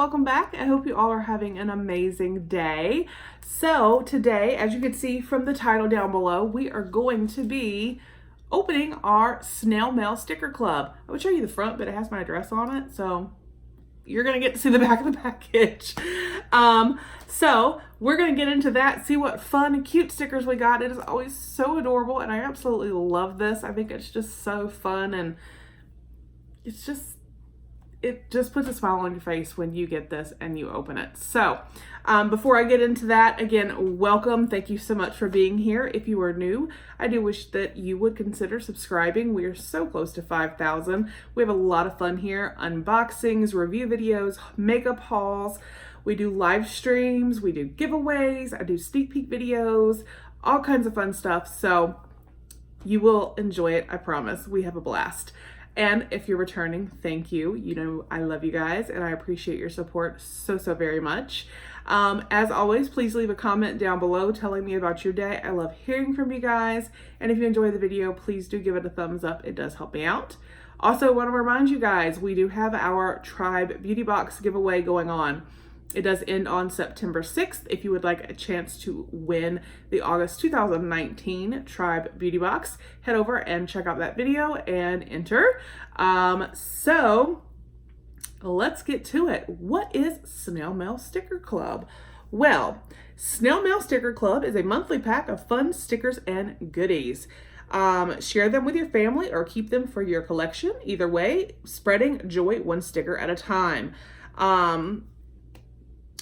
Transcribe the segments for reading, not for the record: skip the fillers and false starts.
welcome back. I hope you all are having an amazing day. So today, as you can see from the title down below, we are going to be opening our Snail Mail Sticker Club. I would show you the front, but it has my address on it, so you're gonna get to see the back of the package. So we're gonna get into that, see what fun, cute stickers we got. It is always so adorable, and I absolutely love this. I think it's just so fun, and it just puts a smile on your face when you get this and you open it. So before I get into that, again, welcome. Thank you so much for being here. If you are new, I do wish that you would consider subscribing. We are so close to 5,000. We have a lot of fun here. Unboxings, review videos, makeup hauls. We do live streams. We do giveaways. I do sneak peek videos, all kinds of fun stuff. So you will enjoy it. I promise. We have a blast. And if you're returning, thank you. You know, I love you guys and I appreciate your support so very much. As always, please leave a comment down below telling me about your day. I love hearing from you guys. And if you enjoy the video, please do give it a thumbs up. It does help me out. Also, want to remind you guys, we do have our Tribe Beauty Box giveaway going on. It does end on September 6th. If you would like a chance to win the August 2019 Tribe Beauty Box, head over and check out that video and enter. So let's get to it. What is Snail Mail Sticker Club? Well, Snail Mail Sticker Club is a monthly pack of fun stickers and goodies. Share them with your family or keep them for your collection. Either way, spreading joy one sticker at a time.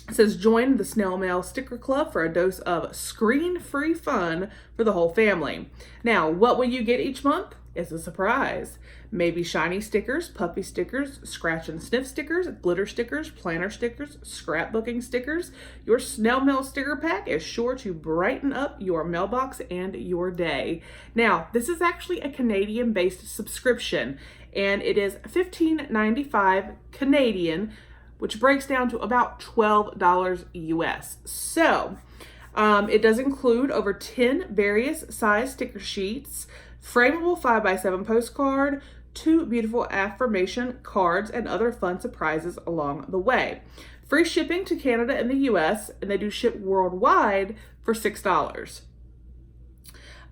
It says, join the Snail Mail Sticker Club for a dose of screen-free fun for the whole family. Now, what will you get each month? It's a surprise. Maybe shiny stickers, puffy stickers, scratch and sniff stickers, glitter stickers, planner stickers, scrapbooking stickers. Your Snail Mail sticker pack is sure to brighten up your mailbox and your day. Now, this is actually a Canadian-based subscription, and it is $15.95 Canadian, which breaks down to about $12 US. So it does include over 10 various size sticker sheets, frameable 5x7 postcard, 2 beautiful affirmation cards, and other fun surprises along the way. Free shipping to Canada and the US, and they do ship worldwide for $6.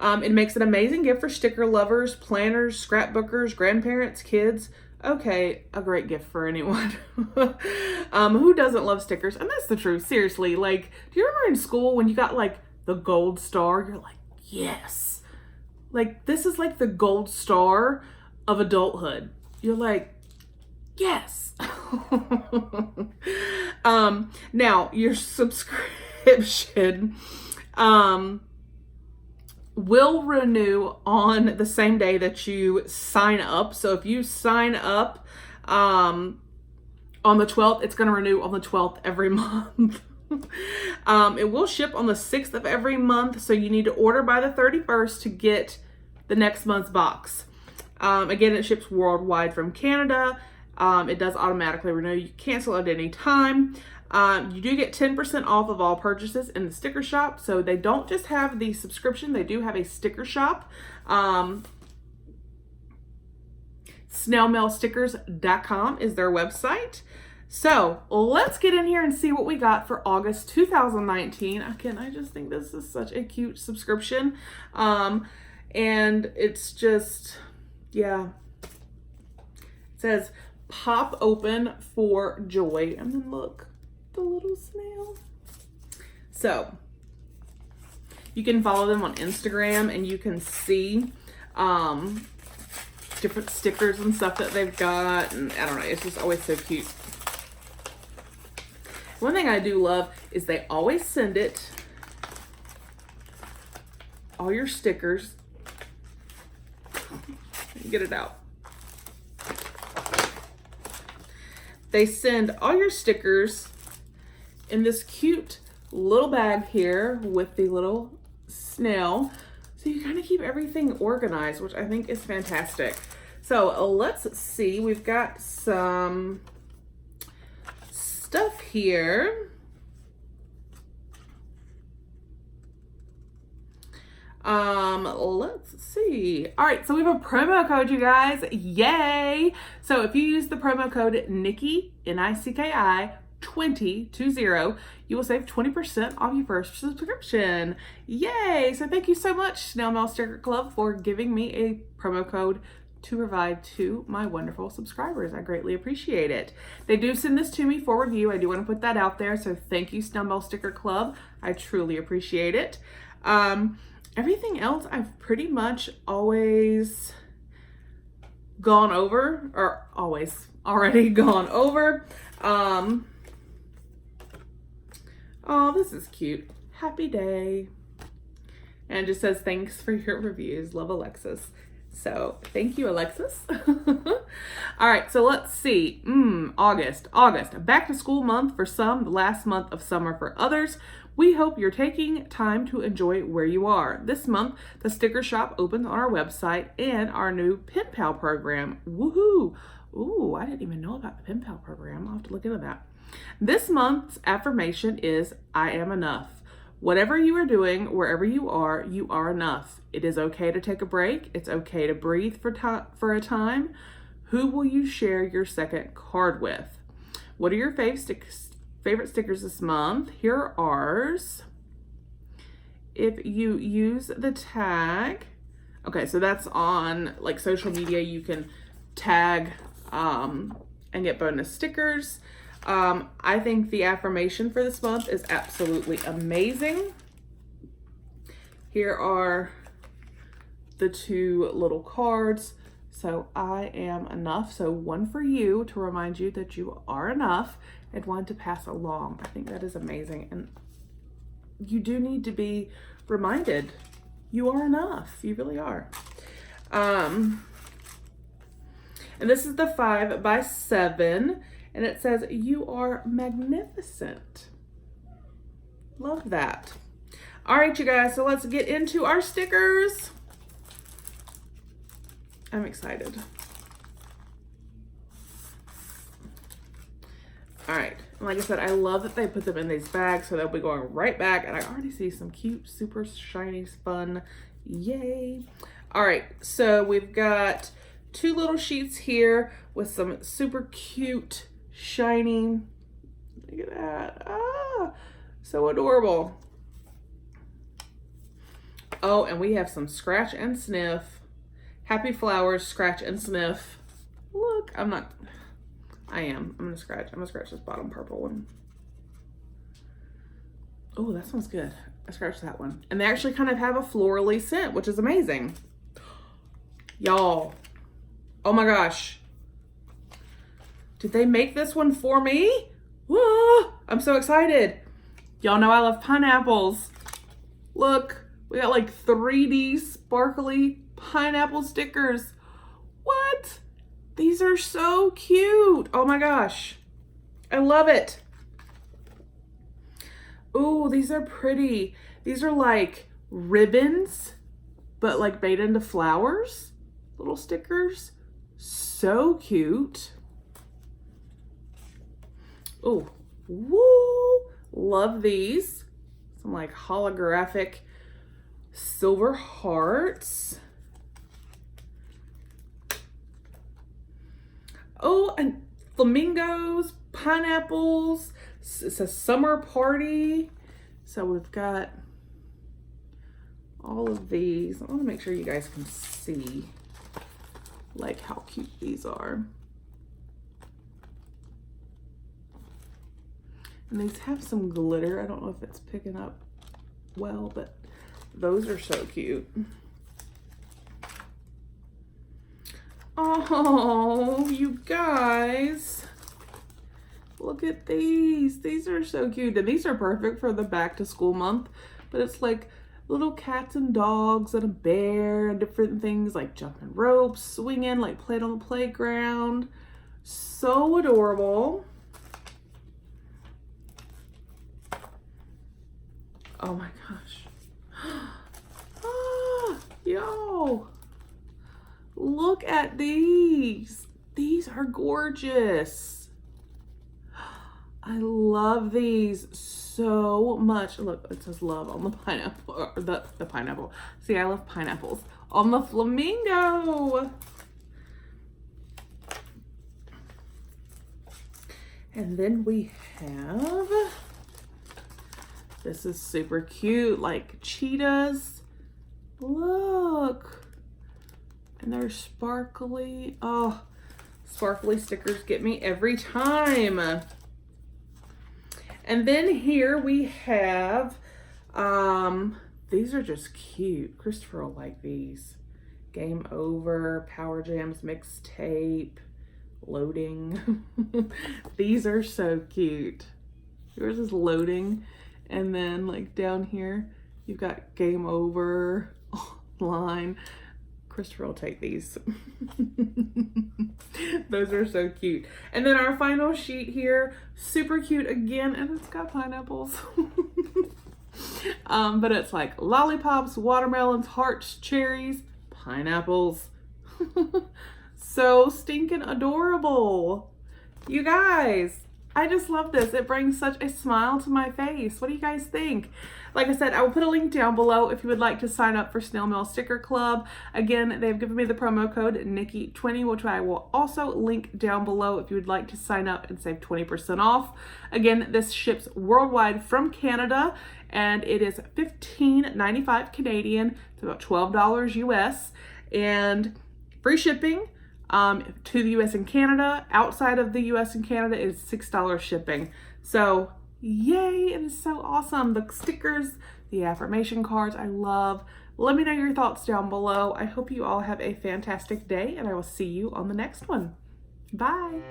It makes an amazing gift for sticker lovers, planners, scrapbookers, grandparents, kids. Okay, a great gift for anyone. Who doesn't love stickers? And that's the truth, seriously. Like, do you remember in school when you got like the gold star? You're like, yes. Like, this is like the gold star of adulthood. You're like, yes. Now, your subscription will renew on the same day that you sign up. So if you sign up on the 12th, it's going to renew on the 12th every month. It will ship on the 6th of every month, so you need to order by the 31st to get the next month's box. Again, it ships worldwide from Canada. It does automatically renew. You can cancel at any time. You do get 10% off of all purchases in the sticker shop. So they don't just have the subscription, they do have a sticker shop. Snailmailstickers.com is their website. So let's get in here and see what we got for August 2019. Again, I just think this is such a cute subscription. And it's just, yeah. It says, pop open for joy. And then look. The little snail. So you can follow them on Instagram and you can see different stickers and stuff that they've got, and I don't know, it's just always so cute. One thing I do love is they always send it, all your stickers, get it out. They send all your stickers in this cute little bag here with the little snail. So you kind of keep everything organized, which I think is fantastic. So let's see, we've got some stuff here. Let's see. All right, so we have a promo code, you guys. Yay! So if you use the promo code Nikki, N-I-C-K-I, 2020, you will save 20% off your first subscription. Yay! So thank you so much, Snail Mail Sticker Club, for giving me a promo code to provide to my wonderful subscribers. I greatly appreciate it. They do send this to me for review. I do want to put that out there. So thank you, Snail Mail Sticker Club. I truly appreciate it. Everything else I've pretty much always gone over, or always already gone over. Oh, this is cute. Happy day. And it just says, thanks for your reviews. Love, Alexis. So thank you, Alexis. All right, so let's see. August, back to school month for some, the last month of summer for others. We hope you're taking time to enjoy where you are. This month, the sticker shop opens on our website and our new Pen Pal program. Woohoo! Ooh, I didn't even know about the Pen Pal program. I'll have to look into that. This month's affirmation is, I am enough. Whatever you are doing, wherever you are enough. It is okay to take a break. It's okay to breathe for a time. Who will you share your second card with? What are your favorite stickers this month? Here are ours. If you use the tag, okay, so that's on like social media, you can tag and get bonus stickers. I think the affirmation for this month is absolutely amazing. Here are the two little cards. So I am enough. So one for you to remind you that you are enough, and one to pass along. I think that is amazing. And you do need to be reminded you are enough. You really are. And this is the 5x7. And it says, you are magnificent. Love that. All right, you guys, so let's get into our stickers. I'm excited. All right, and like I said, I love that they put them in these bags, so they'll be going right back. And I already see some cute, super shiny spun. Yay. All right, so we've got two little sheets here with some super cute shiny, look at that, so adorable. Oh, and we have some scratch and sniff, happy flowers, scratch and sniff. Look, I'm gonna scratch this bottom purple one. Oh, that smells good. I scratched that one. And they actually kind of have a florally scent, which is amazing. Y'all, oh my gosh. Did they make this one for me? Whoa, I'm so excited. Y'all know I love pineapples. Look, we got like 3D sparkly pineapple stickers. What? These are so cute. Oh my gosh. I love it. Ooh, these are pretty. These are like ribbons, but like made into flowers. Little stickers. So cute. Oh, woo! Love these. Some like holographic silver hearts. Oh, and flamingos, pineapples. It's a summer party. So we've got all of these. I want to make sure you guys can see like how cute these are. And these have some glitter. I don't know if it's picking up well, but those are so cute. Oh, you guys. Look at these. These are so cute. And these are perfect for the back to school month. But it's like little cats and dogs and a bear and different things like jumping ropes, swinging, like playing on the playground. So adorable. Oh my gosh. Ah, yo. Look at these. These are gorgeous. I love these so much. Look, it says love on the pineapple, or the pineapple. See, I love pineapples. On the flamingo. And then we have, this is super cute, like cheetahs. Look. And they're sparkly. Oh, sparkly stickers get me every time. And then here we have, these are just cute. Christopher will like these. Game Over, Power Jams mixtape, loading. These are so cute. Yours is loading. And then like down here, you've got Game Over, line. Christopher will take these. Those are so cute. And then our final sheet here, super cute again, and it's got pineapples. But it's like lollipops, watermelons, hearts, cherries, pineapples. So stinking adorable. You guys, I just love this. It brings such a smile to my face. What do you guys think? Like I said, I will put a link down below if you would like to sign up for Snail Mail Sticker Club. Again, they've given me the promo code Nikki20, which I will also link down below if you would like to sign up and save 20% off. Again, this ships worldwide from Canada, and it is $15.95 Canadian. It's about $12 US, and free shipping to the US and Canada. Outside of the US and Canada is $6 shipping. So yay, it is so awesome. The stickers, the affirmation cards, I love. Let me know your thoughts down below. I hope you all have a fantastic day, and I will see you on the next one. Bye.